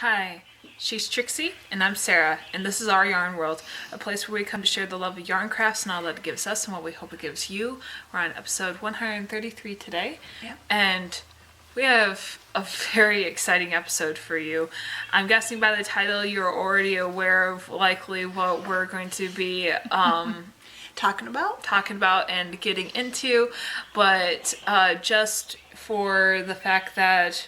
Hi, she's Trixie, and I'm Sarah, and this is our Yarn World, a place where we come to share the love of yarn crafts and all that it gives us and what we hope it gives you. We're on episode 133 today, Yep. and we have a very exciting episode for you. I'm guessing by the title you're already aware of likely what we're going to be Talking about and getting into, but just for the fact that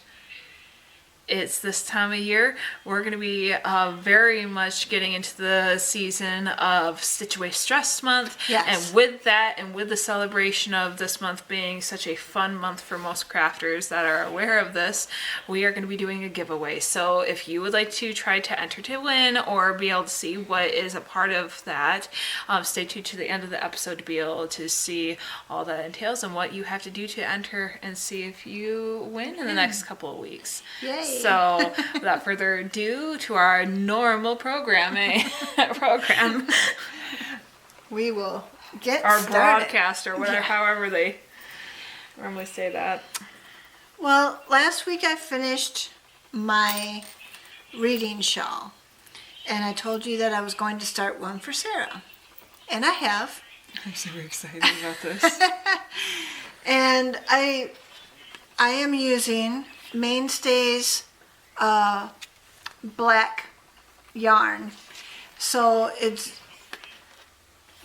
it's this time of year, we're going to be very much getting into the season of Stitch Away Stress Month. Yes. And with that, and with the celebration of this month being such a fun month for most crafters that are aware of this, we are going to be doing a giveaway. So if you would like to try to enter to win or be able to see what is a part of that, stay tuned to the end of the episode to be able to see all that entails and what you have to do to enter and see if you win in the next couple of weeks. Yay. So, without further ado, to our normal program, we will get our started. broadcast or whatever, Yeah. however they normally say that. Well, last week I finished my reading shawl, and I told you that I was going to start one for Sarah, and I have. I'm super excited about this. And I am using Mainstays black yarn, so it's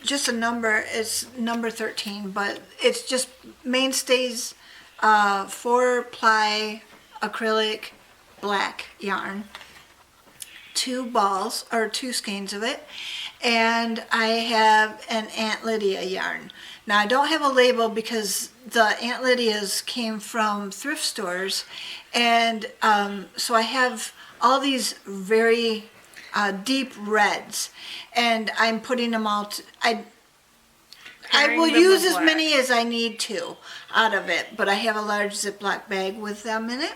just a number. It's number 13, but it's just Mainstays 4-ply acrylic black yarn, 2 balls or 2 skeins of it, and I have an Aunt Lydia yarn. Now I don't have a label because the Aunt Lydia's came from thrift stores, and so I have all these very deep reds, and I'm putting them out. I Pairing will them use with as black. many as I need to out of it, but I have a large Ziploc bag with them in it.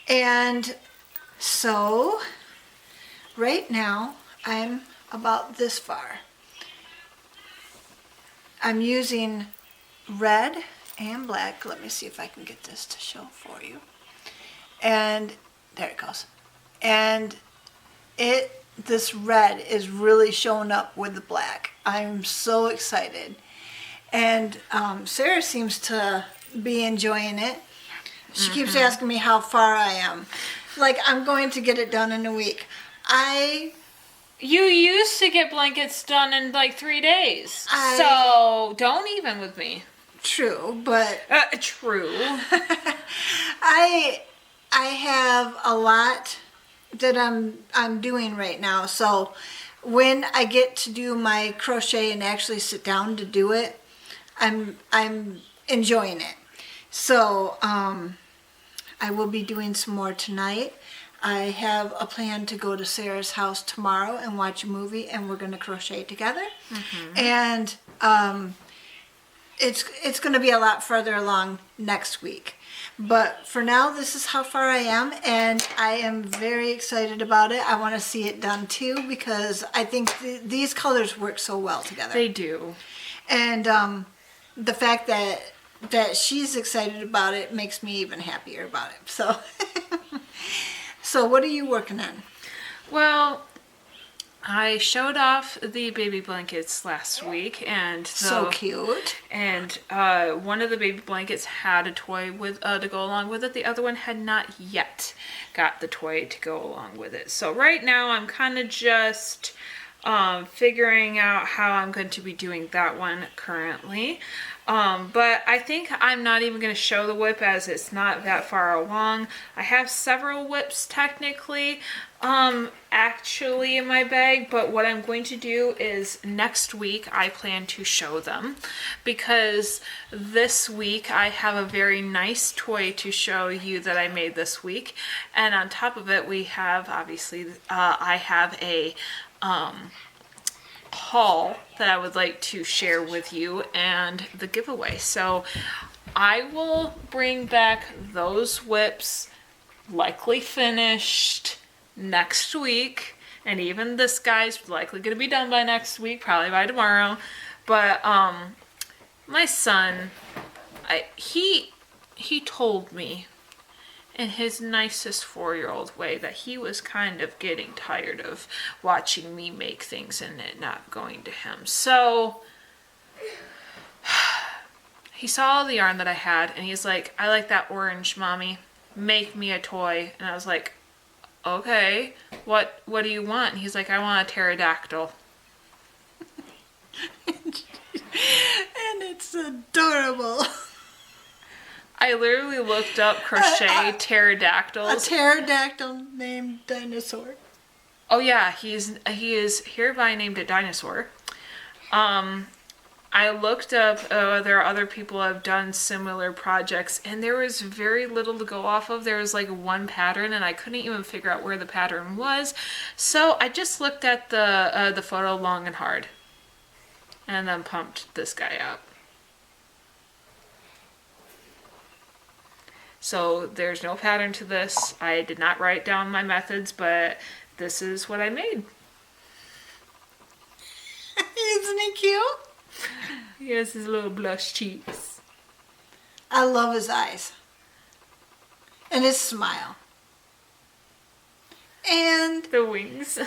And so right now I'm about this far. I'm using red and black. Let me see if I can get this to show for you. And there it goes. And this red is really showing up with the black. I'm so excited. And Sarah seems to be enjoying it. She keeps asking me how far I am. Like, I'm going to get it done in a week. You used to get blankets done in like 3 days. So, don't even with me. True, but True. I have a lot that I'm doing right now. So when I get to do my crochet and actually sit down to do it, I'm enjoying it. So I will be doing some more tonight. I have a plan to go to Sarah's house tomorrow and watch a movie, and we're going to crochet together. Mm-hmm. And it's going to be a lot further along next week. But for now, this is how far I am, and I am very excited about it. I want to see it done too, because I think these colors work so well together. They do. And the fact that she's excited about it makes me even happier about it. So, so what are you working on? Well, I showed off the baby blankets last week, and So cute. And one of the baby blankets had a toy with to go along with it. The other one had not yet got the toy to go along with it. So right now I'm kind of just figuring out how I'm going to be doing that one currently. But I think I'm not even going to show the whip as it's not that far along. I have several whips technically actually in my bag, but what I'm going to do is next week I plan to show them, because this week I have a very nice toy to show you that I made this week, and on top of it we have obviously I have a haul that I would like to share with you and the giveaway. So I will bring back those whips likely finished next week, and even this guy's likely going to be done by next week, probably by tomorrow. But my son, he told me in his nicest 4-year-old way that he was kind of getting tired of watching me make things and it not going to him. So he saw the yarn that I had and he's like, I like that orange, Mommy. Make me a toy. And I was like, okay, what do you want? And he's like, I want a pterodactyl. And it's adorable. I literally looked up crochet A pterodactyls. pterodactyl named Dinosaur. Oh yeah, he is hereby named a dinosaur. I looked up there are other people who have done similar projects, and there was very little to go off of. There was like one pattern, and I couldn't even figure out where the pattern was. So I just looked at the photo long and hard, and then pumped this guy out. So there's no pattern to this. I did not write down my methods, but this is what I made. Isn't he cute? He has his little blush cheeks. I love his eyes. And his smile. And The wings.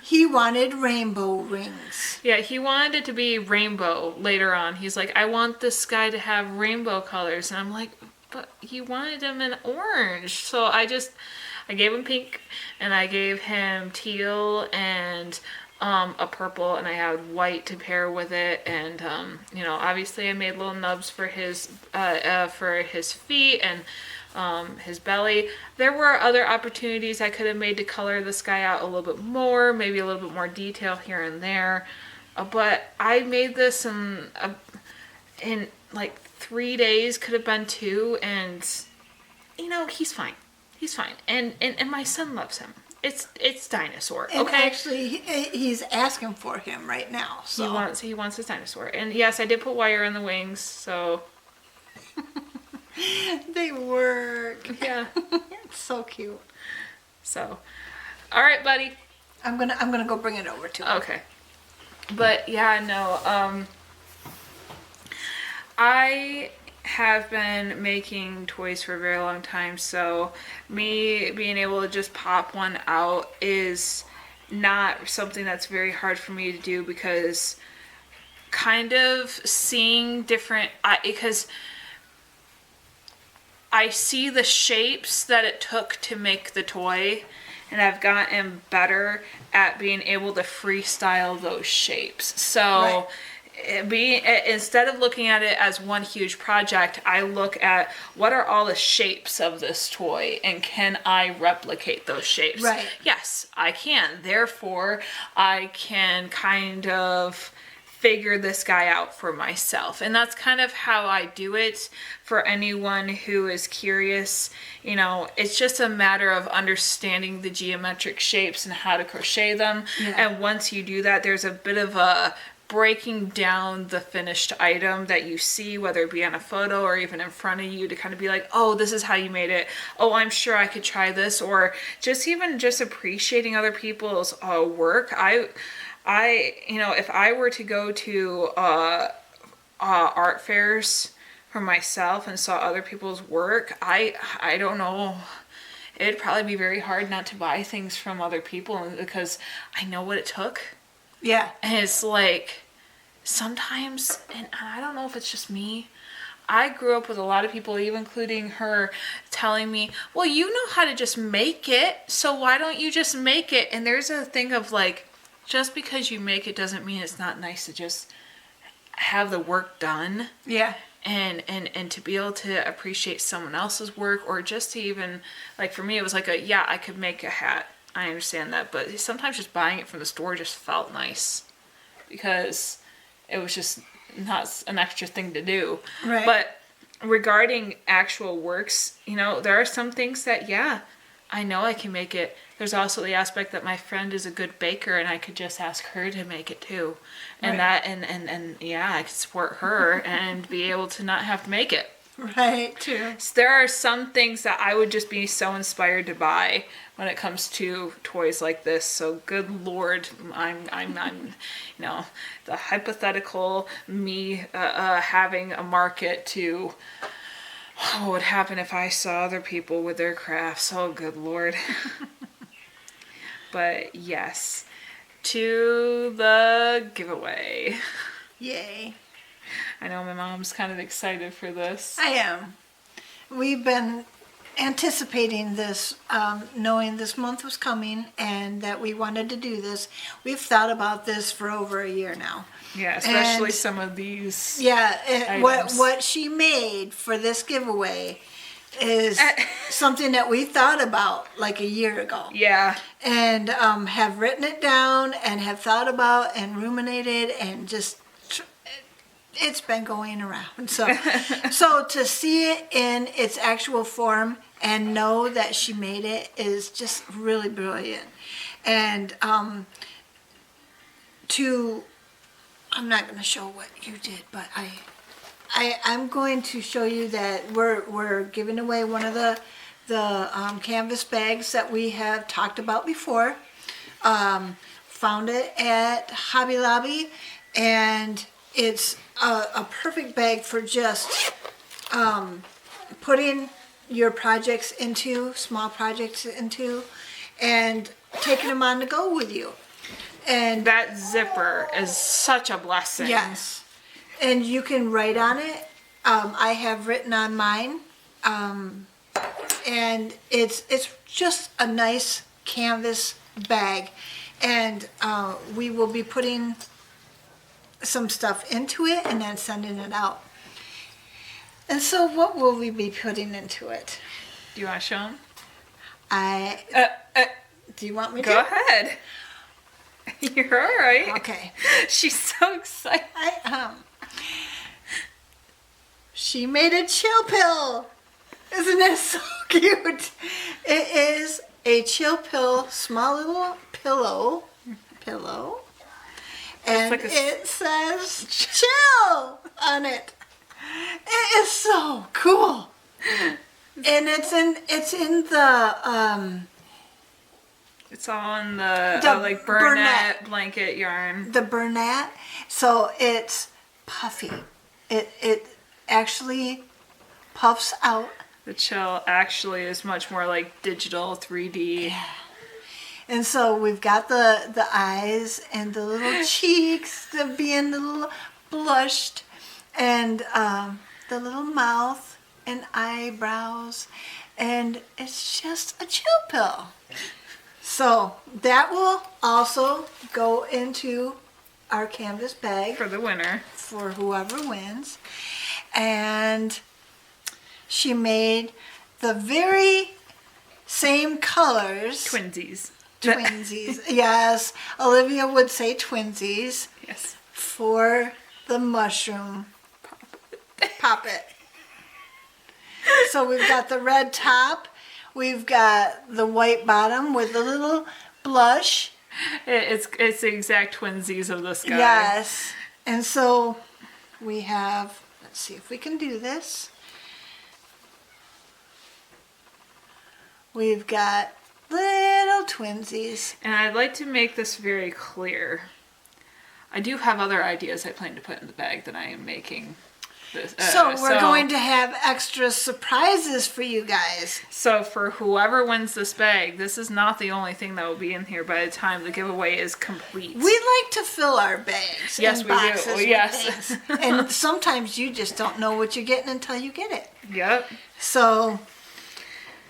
he wanted rainbow rings. Yeah, he wanted it to be rainbow later on. He's like, I want this guy to have rainbow colors. And I'm like, but he wanted him in orange. So I gave him pink and I gave him teal and a purple, and I had white to pair with it. And obviously I made little nubs for his feet and his belly. There were other opportunities I could have made to color this guy out a little bit more, maybe a little bit more detail here and there, but I made this in like 3 days, could have been 2, and he's fine. He's fine, and my son loves him. It's dinosaur. And okay, actually, he's asking for him right now. So he wants his dinosaur, and yes, I did put wire in the wings, so they work. yeah. It's so cute. So, all right, buddy. I'm gonna go bring it over to him. Okay, but yeah, no. I have been making toys for a very long time, so me being able to just pop one out is not something that's very hard for me to do, because kind of seeing different, because I see the shapes that it took to make the toy, and I've gotten better at being able to freestyle those shapes. So Right. Instead of looking at it as one huge project, I look at what are all the shapes of this toy and can I replicate those shapes? Right. Yes, I can. Therefore, I can kind of figure this guy out for myself. And that's kind of how I do it. For anyone who is curious, it's just a matter of understanding the geometric shapes and how to crochet them. Yeah. And once you do that, there's a bit of a breaking down the finished item that you see, whether it be on a photo or even in front of you, to kind of be like, oh, this is how you made it. Oh, I'm sure I could try this. Or just appreciating other people's work. If I were to go to art fairs for myself and saw other people's work, I don't know. It'd probably be very hard not to buy things from other people, because I know what it took. Yeah. And it's like, sometimes, and I don't know if it's just me, I grew up with a lot of people, even including her, telling me, well, you know how to just make it, so why don't you just make it? And there's a thing of like, just because you make it doesn't mean it's not nice to just have the work done. Yeah. And to be able to appreciate someone else's work, or just to even, like for me, it was like I could make a hat. I understand that, but sometimes just buying it from the store just felt nice, because it was just not an extra thing to do. Right. But regarding actual works, there are some things that, yeah, I know I can make it. There's also the aspect that my friend is a good baker and I could just ask her to make it too. And Right. and yeah, I could support her and be able to not have to make it. Right. True. So there are some things that I would just be so inspired to buy when it comes to toys like this. So good Lord, I'm the hypothetical me having a market to what would happen if I saw other people with their crafts? Oh, good Lord. But yes, to the giveaway. Yay. I know my mom's kind of excited for this. I am. We've been anticipating this, knowing this month was coming and that we wanted to do this. We've thought about this for over a year now. Yeah, especially And- some of these. Yeah, items. what she made for this giveaway is something that we thought about like a year ago. Yeah. And have written it down and have thought about and ruminated and just it's been going around. So to see it in its actual form and know that she made it is just really brilliant. And I'm not going to show what you did, but I'm going to show you that we're giving away one of the canvas bags that we have talked about before. Found it at Hobby Lobby, and it's a perfect bag for just putting your projects into, small projects into, and taking them on the go with you. And That zipper is such a blessing. yes, and you can write on it. I have written on mine, and it's just a nice canvas bag, and we will be putting some stuff into it and then sending it out. And so, what will we be putting into it? Do you want to show them? Do you want me to? Go ahead. You're all right. Okay. She's so excited. She made a chill pill. Isn't it so cute? It is a chill pill, small little pillow, and like it says chill on it. It is so cool. And it's in the It's all in the like Burnett blanket yarn. the Burnett, so it's puffy. It actually puffs out. The chill actually is much more like digital 3D. And so we've got the eyes and the little cheeks being a little blushed, and the little mouth and eyebrows, and it's just a chill pill. So that will also go into our canvas bag For the winner. for whoever wins. And she made the very same colors. Twinsies. Twinsies. Yes, Olivia would say twinsies Yes. for the mushroom poppet. So we've got the red top, we've got the white bottom with the little blush. It's the exact twinsies of this guy. Yes. And so we have, let's see if we can do this. We've got little twinsies. And I'd like to make this very clear. I do have other ideas I plan to put in the bag that I am making. So we're going to have extra surprises for you guys. So for whoever wins this bag, this is not the only thing that will be in here by the time the giveaway is complete. We like to fill our bags. Yes, and we do. boxes Oh, with yes. things. And sometimes you just don't know what you're getting until you get it. Yep. So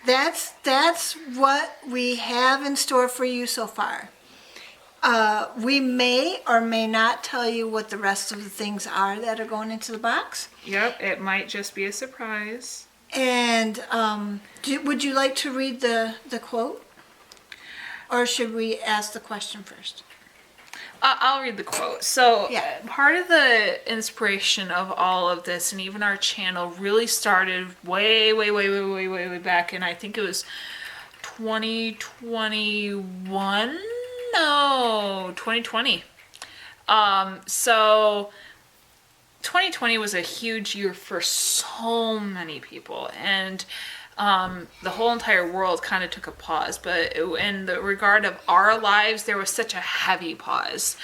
that's what we have in store for you so far. We may or may not tell you what the rest of the things are that are going into the box. Yep, it might just be a surprise. And would you like to read the quote? Or should we ask the question first? I'll read the quote. So, Yeah. part of the inspiration of all of this, and even our channel, really started way back in, I think it was 2021? No, 2020. So 2020 was a huge year for so many people, and the whole entire world kind of took a pause. But in the regard of our lives, there was such a heavy pause.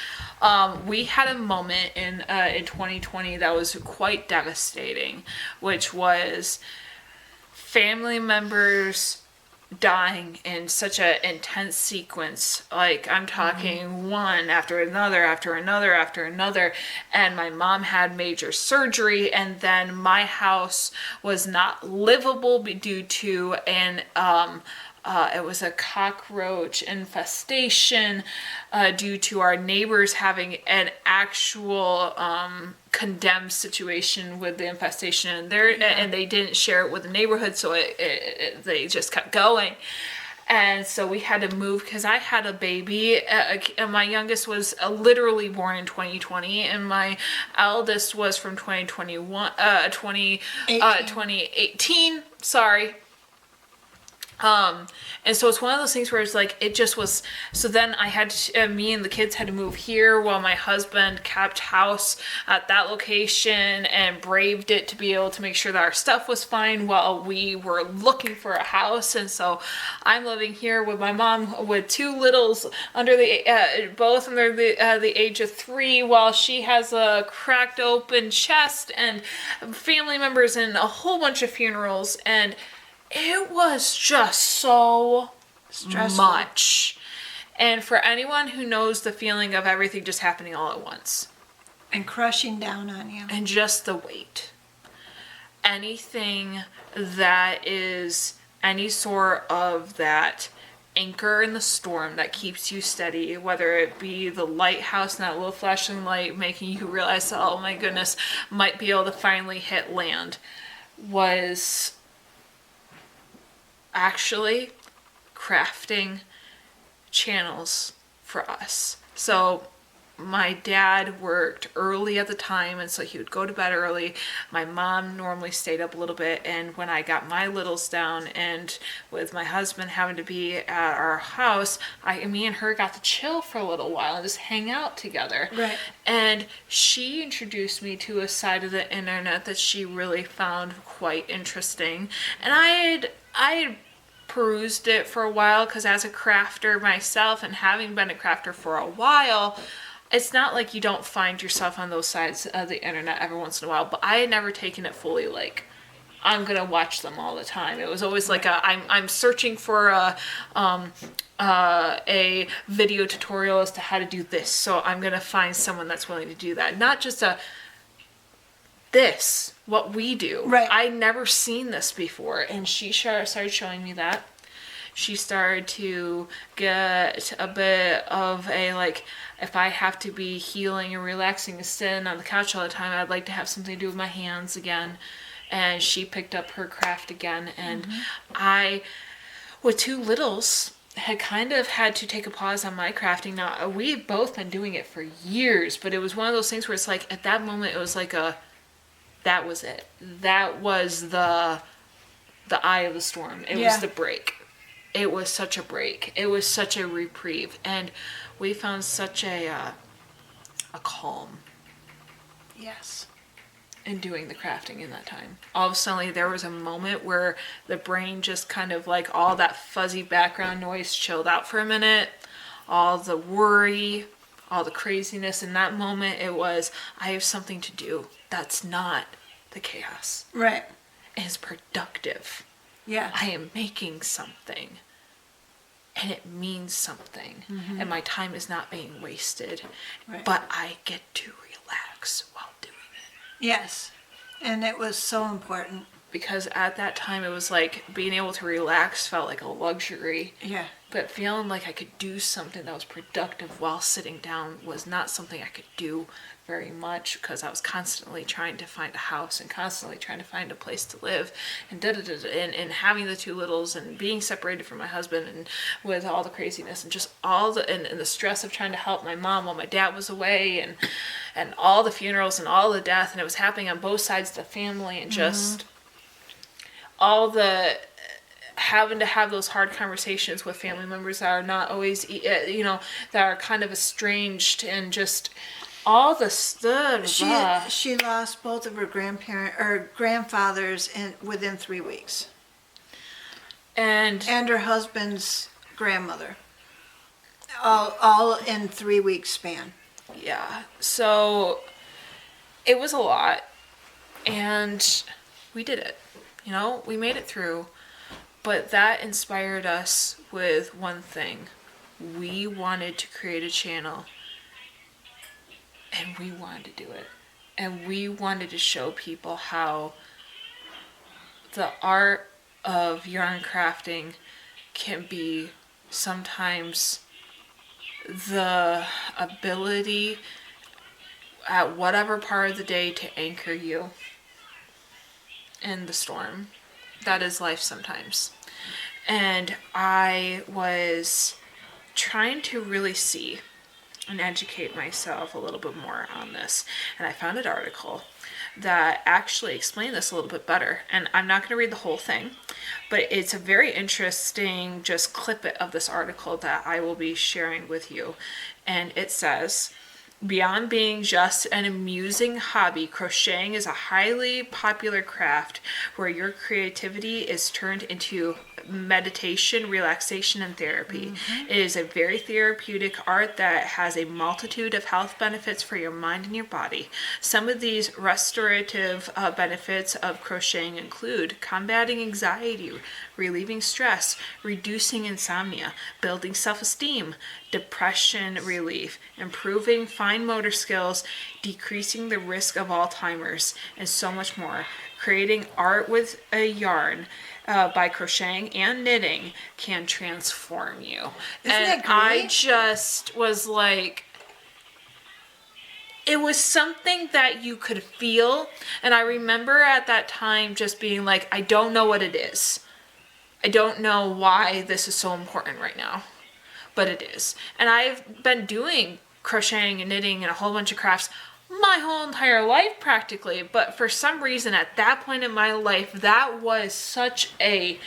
We had a moment in 2020 that was quite devastating, which was family members dying in such an intense sequence. Like, I'm talking one after another, after another, after another. And my mom had major surgery, and then my house was not livable due to it was a cockroach infestation due to our neighbors having an actual condemned situation with the infestation in there, and they didn't share it with the neighborhood, so they just kept going. And so we had to move because I had a baby. My youngest was literally born in 2020, and my eldest was from 2018. Sorry. And so it's one of those things where it's like, it just was, so then I had to, me and the kids had to move here while my husband kept house at that location and braved it to be able to make sure that our stuff was fine while we were looking for a house. And so I'm living here with my mom with two littles under both under the age of 3, while she has a cracked open chest and family members and a whole bunch of funerals. And it was just so Stressful. much. And for anyone who knows the feeling of everything just happening all at once. And crushing down on you. And just the weight. Anything that is any sort of that anchor in the storm that keeps you steady, whether it be the lighthouse and that little flashing light making you realize, oh my goodness, might be able to finally hit land, was actually crafting channels for us. So my dad worked early at the time, and so he would go to bed early. My mom normally stayed up a little bit, and when I got my littles down, and with my husband having to be at our house, me and her got to chill for a little while and just hang out together. Right. And she introduced me to a side of the internet that she really found quite interesting. And I had perused it for a while, because as a crafter myself, and having been a crafter for a while, it's not like you don't find yourself on those sides of the internet every once in a while, but I had never taken it fully like, I'm gonna watch them all the time. It was always like I'm searching for a video tutorial as to how to do this, so I'm gonna find someone that's willing to do that. Not just what we do. Right. I'd never seen this before, and she started showing me that. She started to get a bit of a, like, if I have to be healing and relaxing and sitting on the couch all the time, I'd like to have something to do with my hands again. And she picked up her craft again, and I, with 2 littles, had kind of had to take a pause on my crafting. Now, we've both been doing it for years, but it was one of those things where it's like, at that moment, it was like that was it. That was the eye of the storm. It was the break. It was such a break. It was such a reprieve. And we found such a calm. Yes. In doing the crafting in that time. All of a sudden, there was a moment where the brain just kind of, like, all that fuzzy background noise chilled out for a minute. All the worry, all the craziness. In that moment, it was, I have something to do. That's not the chaos. Right. It's productive. Yeah. I am making something. And it means something. And my time is not being wasted. Right. But I get to relax while doing it. Yes. And it was so important. Because at that time, it was like being able to relax felt like a luxury. Yeah. But feeling like I could do something that was productive while sitting down was not something I could do very much, because I was constantly trying to find a house and constantly trying to find a place to live, and and having the 2 littles and being separated from my husband, and with all the craziness and just all and the stress of trying to help my mom while my dad was away, and all the funerals and all the death, and it was happening on both sides of the family, and just all the having to have those hard conversations with family members that are not always, that are kind of estranged, and just all the stuff. She lost both of her grandfathers within 3 weeks, and her husband's grandmother, all in 3 weeks span. Yeah, so it was a lot, and we did it. You know, we made it through. But that inspired us with one thing. We wanted to create a channel, and we wanted to do it. And we wanted to show people how the art of yarn crafting can be sometimes the ability at whatever part of the day to anchor you in the storm that is life sometimes. And I was trying to really see and educate myself a little bit more on this. And I found an article that actually explained this a little bit better. And I'm not going to read the whole thing, but it's a very interesting just clip of this article that I will be sharing with you. And it says, beyond being just an amusing hobby, crocheting is a highly popular craft where your creativity is turned into meditation, relaxation, and therapy. Mm-hmm. It is a very therapeutic art that has a multitude of health benefits for your mind and your body. Some of these restorative benefits of crocheting include combating anxiety, relieving stress, reducing insomnia, building self-esteem, depression relief, improving fine motor skills, decreasing the risk of Alzheimer's, and so much more. Creating art with a yarn by crocheting and knitting can transform you. Isn't that great? I just was like, it was something that you could feel. And I remember at that time just being like, I don't know what it is. I don't know why this is so important right now, but it is. And I've been doing crocheting and knitting and a whole bunch of crafts my whole entire life practically, but for some reason at that point in my life, that was such a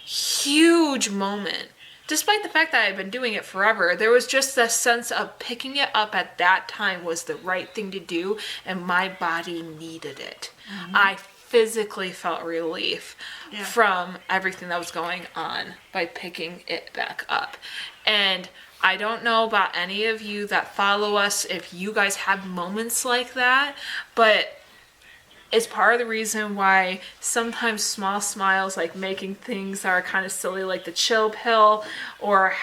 huge moment. Despite the fact that I've been doing it forever, there was just this sense of picking it up at that time was the right thing to do, and my body needed it. Mm-hmm. I physically felt relief from everything that was going on by picking it back up. And I don't know about any of you that follow us, if you guys have moments like that, but it's part of the reason why sometimes small smiles, like making things that are kind of silly, like the chill pill, or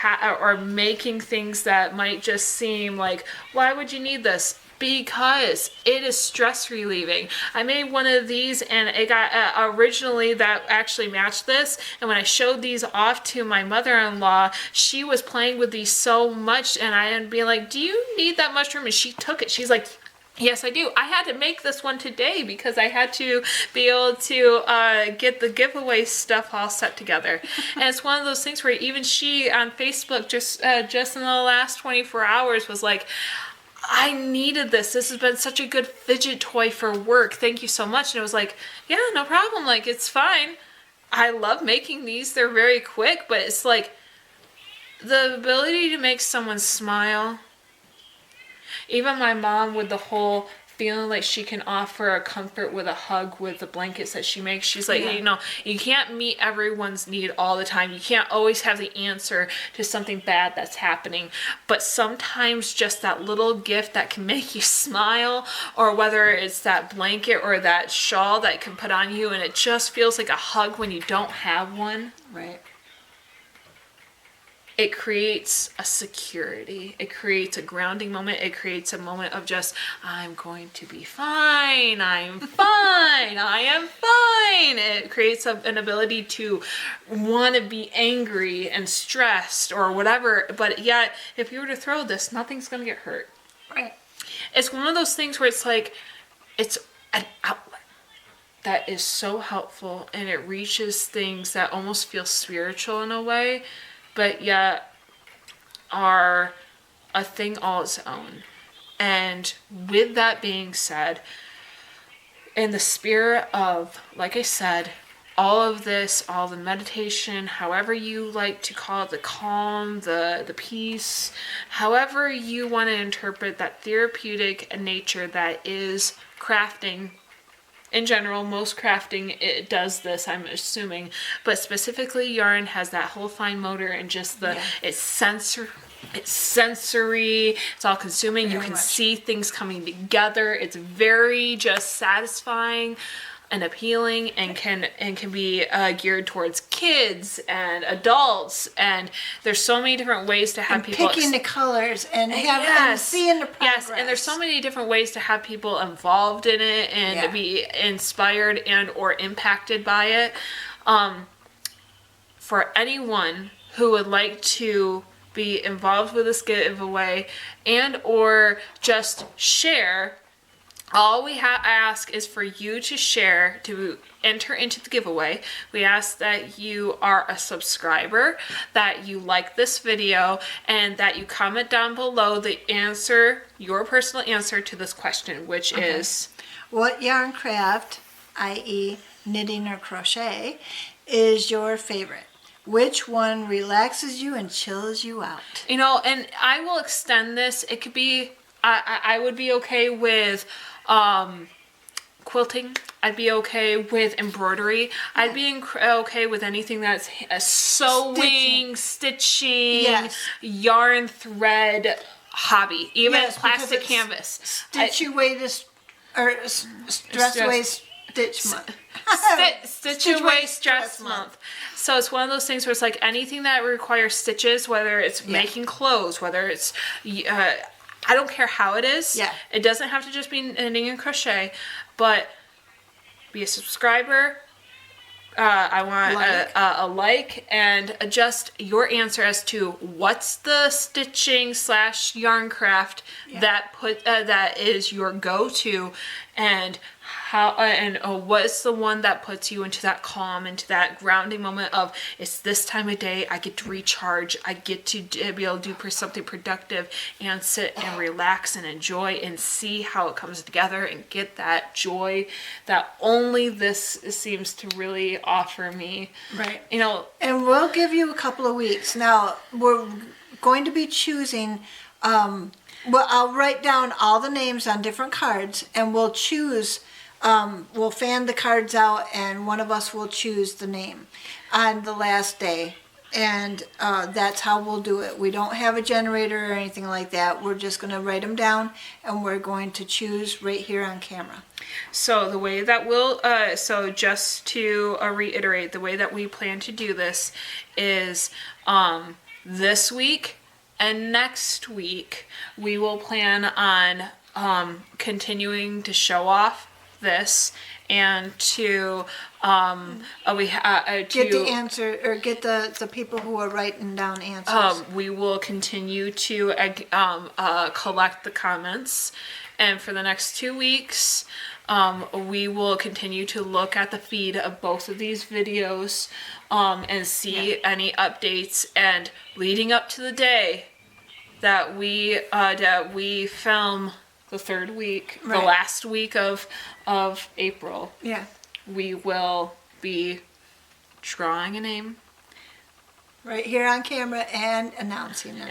making things that might just seem like, why would you need this? Because it is stress relieving. I made one of these and it got originally that actually matched this, and when I showed these off to my mother-in-law, she was playing with these so much, and I had been like, do you need that much room? And she took it. She's like, yes, I do. I had to make this one today because I had to be able to get the giveaway stuff all set together. And it's one of those things where even she on Facebook just in the last 24 hours was like, I needed this. This has been such a good fidget toy for work. Thank you so much. And it was like, yeah, no problem. Like, it's fine. I love making these. They're very quick, but it's like the ability to make someone smile. Even my mom with the whole feeling like she can offer a comfort with a hug with the blankets that she makes. She's like, you know, you can't meet everyone's need all the time. You can't always have the answer to something bad that's happening. But sometimes just that little gift that can make you smile, or whether it's that blanket or that shawl that can put on you and it just feels like a hug when you don't have one. Right. It creates a security. It creates a grounding moment. It creates a moment of just, I'm going to be fine. I'm fine. I am fine. It creates an ability to want to be angry and stressed or whatever. But yet, if you were to throw this, nothing's going to get hurt. Right. It's one of those things where it's like, it's an outlet that is so helpful, and it reaches things that almost feel spiritual in a way, but yet are a thing all its own. And with that being said, in the spirit of, like I said, all of this, all the meditation, however you like to call it, the calm, the peace, however you want to interpret that therapeutic nature that is crafting. In general, most crafting, it does this, I'm assuming. But specifically, yarn has that whole fine motor and just it's sensory, it's all consuming. You can see things coming together. It's very just satisfying. and appealing, and can be geared towards kids and adults, and there's so many different ways to have people picking the colors and and seeing the progress. Yes, and there's so many different ways to have people involved in it and be inspired and or impacted by it. For anyone who would like to be involved with this giveaway and or just share, all we ask is for you to share, to enter into the giveaway. We ask that you are a subscriber, that you like this video, and that you comment down below the answer, your personal answer to this question, which is... What yarn craft, i.e. knitting or crochet, is your favorite? Which one relaxes you and chills you out? You know, and I will extend this. It could be, I would be okay with quilting. I'd be okay with embroidery. I'd be okay with anything that's sewing, stitching, yarn thread hobby, even plastic canvas. Stitch away this, or stress away stitch month. Stitch away stress month. So it's one of those things where it's like anything that requires stitches, whether it's making clothes, whether it's I don't care how it is. Yeah. It doesn't have to just be knitting and crochet, but be a subscriber. I want a like and just your answer as to what's the stitching / yarn craft that is your go-to, and how what's the one that puts you into that calm, into that grounding moment of, it's this time of day, I get to recharge, I get to be able to do something productive and sit and relax and enjoy and see how it comes together and get that joy that only this seems to really offer me. Right. You know, and we'll give you a couple of weeks. Now, we're going to be choosing, well, I'll write down all the names on different cards, and we'll choose, we'll fan the cards out, and one of us will choose the name on the last day. And that's how we'll do it. We don't have a generator or anything like that. We're just going to write them down, and we're going to choose right here on camera. So the way that we'll, so just to reiterate, the way that we plan to do this is this week and next week we will plan on continuing to show off this and to get the answer, or get the people who are writing down answers. We will continue to collect the comments, and for the next 2 weeks we will continue to look at the feed of both of these videos and see any updates, and leading up to the day that we film the third week, the last week of April, we will be drawing a name right here on camera and announcing them.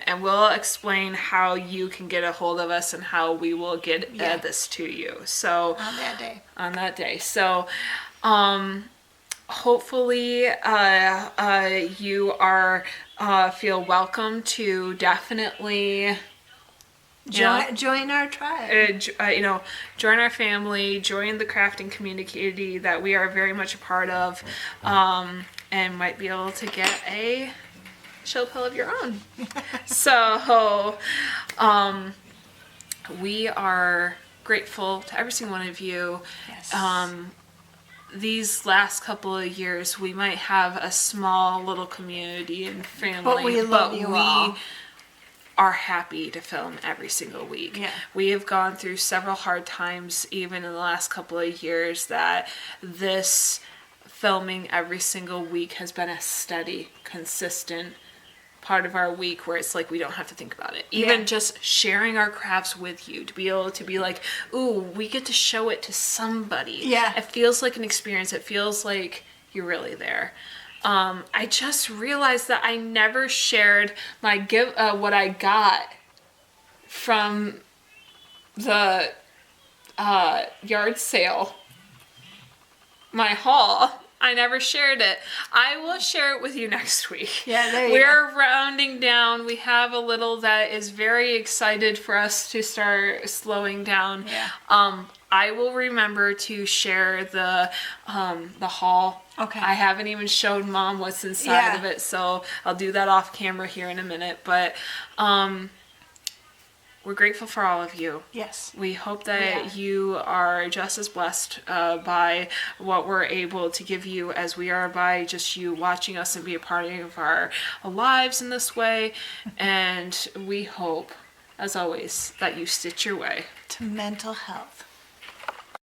And we'll explain how you can get a hold of us and how we will get this to you. So on that day. So hopefully you are feel welcome to definitely join our tribe. Join our family, join the crafting community that we are very much a part of, and might be able to get a chill pill of your own. So we are grateful to every single one of you. These last couple of years we might have a small little community and family, but we love you all. Are happy to film every single week. We have gone through several hard times even in the last couple of years, that this filming every single week has been a steady, consistent part of our week, where it's like we don't have to think about it. Even just sharing our crafts with you, to be able to be like, ooh, we get to show it to somebody. It feels like an experience. It feels like you're really there. I just realized that I never shared my what I got from the yard sale, my haul. I never shared it. I will share it with you next week. We're rounding down. We have a little that is very excited for us to start slowing down. I will remember to share the haul. Okay. I haven't even showed Mom what's inside Yeah. of it, so I'll do that off camera here in a minute. But we're grateful for all of you. Yes. We hope We that are. you are just as blessed by what we're able to give you as we are by just you watching us and be a part of our lives in this way. And we hope, as always, that you stitch your way To mental health.